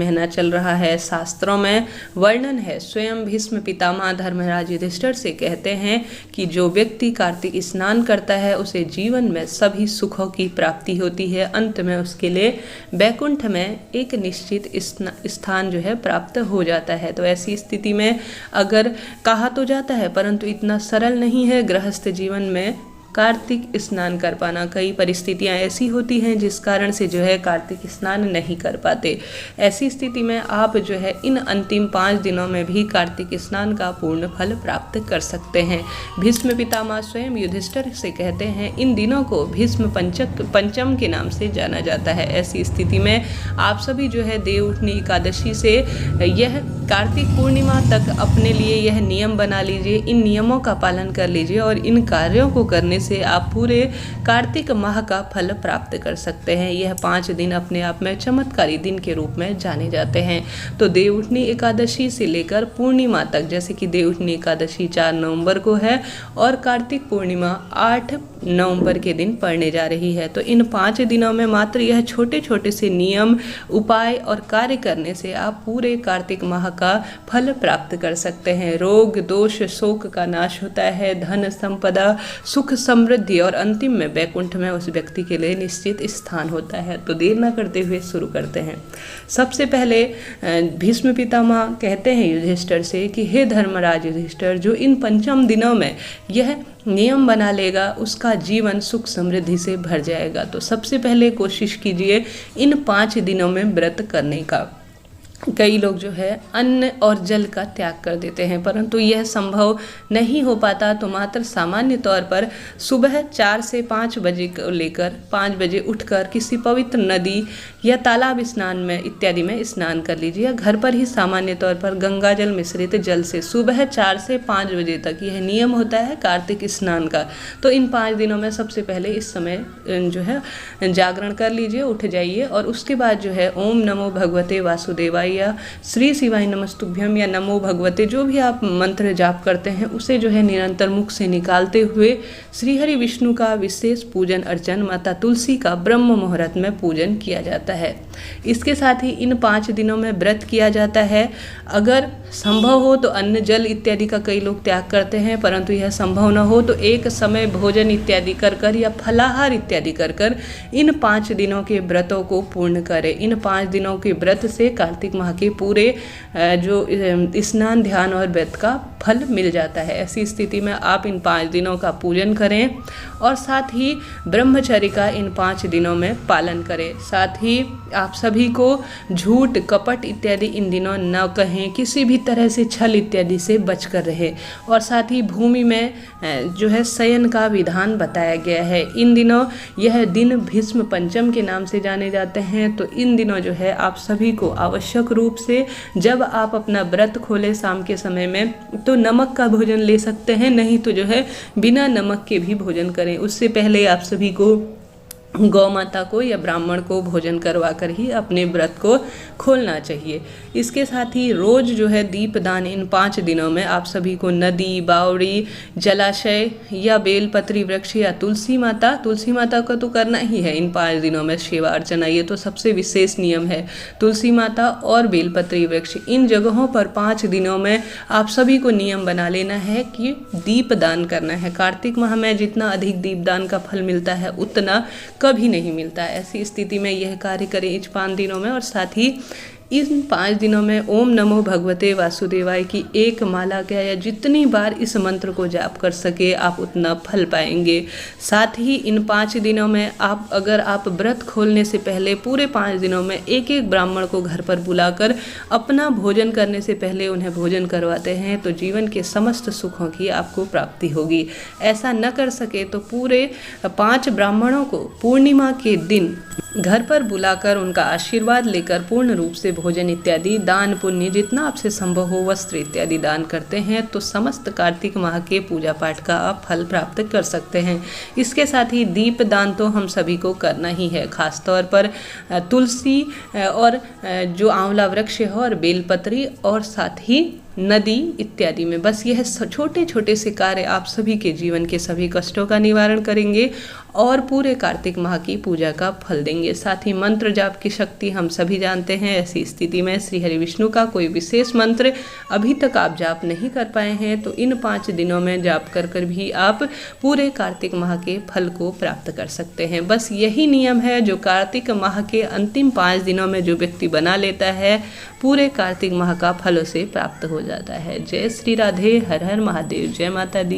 महीना चल रहा है। शास्त्रों में वर्णन है, स्वयं भीष्म पितामह धर्मराज युधिष्ठिर से कहते हैं कि जो व्यक्ति कार्तिक स्नान करता है उसे जीवन में सभी सुखों की प्राप्ति होती है। अंत में उसके लिए वैकुंठ में एक निश्चित स्थान जो है प्राप्त हो जाता है। तो ऐसी स्थिति में अगर कहा तो जाता है, परंतु इतना सरल नहीं है गृहस्थ जीवन में कार्तिक स्नान कर पाना। कई परिस्थितियां ऐसी होती हैं जिस कारण से जो है कार्तिक स्नान नहीं कर पाते। ऐसी स्थिति में आप जो है इन अंतिम 5 दिनों में भी कार्तिक स्नान का पूर्ण फल प्राप्त कर सकते हैं। भीष्म पितामह स्वयं युधिष्ठिर से कहते हैं, इन दिनों को भीष्म पंचम के नाम से जाना जाता है। ऐसी स्थिति में आप सभी जो है देवउठनी एकादशी से यह कार्तिक पूर्णिमा तक अपने लिए यह नियम बना लीजिए, इन नियमों का पालन कर लीजिए और इन कार्यों को करने से आप पूरे कार्तिक माह का फल प्राप्त कर सकते हैं। यह 5 दिन अपने आप में चमत्कारी दिन के रूप में जाने जाते हैं। तो देवउठनी एकादशी से लेकर पूर्णिमा तक, जैसे कि देवउठनी एकादशी 4 नवंबर को है और कार्तिक पूर्णिमा 8 नवंबर के दिन पड़ने जा रही है। तो इन 5 दिनों में मात्र यह छोटे छोटे से नियम, उपाय और कार्य करने से आप पूरे कार्तिक माह का फल प्राप्त कर सकते हैं। रोग दोष शोक का नाश होता है, धन संपदा सुख समृद्धि और अंतिम में वैकुंठ में उस व्यक्ति के लिए निश्चित स्थान होता है। तो देर न करते हुए शुरू करते हैं। सबसे पहले भीष्म पितामह कहते हैं युधिष्ठिर से कि हे धर्मराज युधिष्ठिर, जो इन पंचम दिनों में यह नियम बना लेगा उसका जीवन सुख समृद्धि से भर जाएगा। तो सबसे पहले कोशिश कीजिए इन 5 दिनों में व्रत करने का। कई लोग जो है अन्न और जल का त्याग कर देते हैं, परंतु यह संभव नहीं हो पाता। तो मात्र सामान्य तौर पर सुबह 4 से 5 बजे को लेकर 5 बजे उठकर किसी पवित्र नदी या तालाब स्नान में इत्यादि में स्नान कर लीजिए, या घर पर ही सामान्य तौर पर गंगा जल मिश्रित जल से सुबह 4 से 5 बजे तक यह नियम होता है कार्तिक स्नान का। तो इन 5 दिनों में सबसे पहले इस समय जो है जागरण कर लीजिए, उठ जाइए और उसके बाद जो है ओम नमो भगवते वासुदेवाय या श्री शिवाय नमस्तुभ्यम या नमो भगवते, जो भी आप मंत्र जाप करते हैं उसे जो है निरंतर मुख से निकालते हुए श्री हरि विष्णु का विशेष पूजन अर्चन, माता तुलसी का ब्रह्म मुहूर्त में पूजन किया जाता है। इसके साथ ही इन 5 दिनों में व्रत किया जाता है। अगर संभव हो तो अन्न जल इत्यादि का कई लोग त्याग करते हैं, परंतु यह संभव न हो तो एक समय भोजन इत्यादि कर या फलाहार इत्यादि कर इन 5 दिनों के व्रतों को पूर्ण करें। इन 5 दिनों के व्रत से कार्तिक माह के पूरे जो स्नान ध्यान और व्रत का फल मिल जाता है। ऐसी स्थिति में आप इन 5 दिनों का पूजन करें और साथ ही ब्रह्मचर्य का इन 5 दिनों में पालन करें। साथ ही आप सभी को झूठ कपट इत्यादि इन दिनों न कहें, किसी भी तरह से छल इत्यादि से बचकर रहे। और साथ ही भूमि में जो है शयन का विधान बताया गया है। इन दिनों यह दिन भीष्म पंचम के नाम से जाने जाते हैं। तो इन दिनों जो है आप सभी को आवश्यक रूप से जब आप अपना व्रत खोलें शाम के समय में तो नमक का भोजन ले सकते हैं, नहीं तो जो है बिना नमक के भी भोजन करें। उससे पहले आप सभी को गौ माता को या ब्राह्मण को भोजन करवा कर ही अपने व्रत को खोलना चाहिए। इसके साथ ही रोज जो है दीपदान इन 5 दिनों में आप सभी को नदी, बावड़ी, जलाशय या बेलपत्री वृक्ष या तुलसी माता को तो करना ही है इन 5 दिनों में सेवा अर्चना, ये तो सबसे विशेष नियम है। तुलसी माता और बेलपत्री वृक्ष इन जगहों पर 5 दिनों में आप सभी को नियम बना लेना है कि दीपदान करना है। कार्तिक माह में जितना अधिक दीपदान का फल मिलता है उतना कभी नहीं मिलता। ऐसी स्थिति में यह कार्य करें इस 5 दिनों में। और साथ ही इन 5 दिनों में ओम नमो भगवते वासुदेवाय की एक माला क्या या जितनी बार इस मंत्र को जाप कर सके आप उतना फल पाएंगे। साथ ही इन 5 दिनों में अगर आप व्रत खोलने से पहले पूरे 5 दिनों में एक ब्राह्मण को घर पर बुलाकर अपना भोजन करने से पहले उन्हें भोजन करवाते हैं तो जीवन के समस्त सुखों की आपको प्राप्ति होगी। ऐसा न कर सके तो पूरे 5 ब्राह्मणों को पूर्णिमा के दिन घर पर बुलाकर उनका आशीर्वाद लेकर पूर्ण रूप से भोजन इत्यादि दान पुण्य जितना आपसे संभव हो वस्त्र इत्यादि दान करते हैं तो समस्त कार्तिक माह के पूजा पाठ का आप फल प्राप्त कर सकते हैं। इसके साथ ही दीप दान तो हम सभी को करना ही है, खासतौर पर तुलसी और जो आंवला वृक्ष है और बेलपत्री और साथ ही नदी इत्यादि में। बस यह छोटे छोटे से कार्य आप सभी के जीवन के सभी कष्टों का निवारण करेंगे और पूरे कार्तिक माह की पूजा का फल देंगे। साथ ही मंत्र जाप की शक्ति हम सभी जानते हैं। ऐसी स्थिति में श्री हरि विष्णु का कोई विशेष मंत्र अभी तक आप जाप नहीं कर पाए हैं तो इन 5 दिनों में जाप कर भी आप पूरे कार्तिक माह के फल को प्राप्त कर सकते हैं। बस यही नियम है जो कार्तिक माह के अंतिम 5 दिनों में जो व्यक्ति बना लेता है पूरे कार्तिक माह का फल उसे प्राप्त हो जाता है। जय श्री राधे, हर हर महादेव, जय माता दी।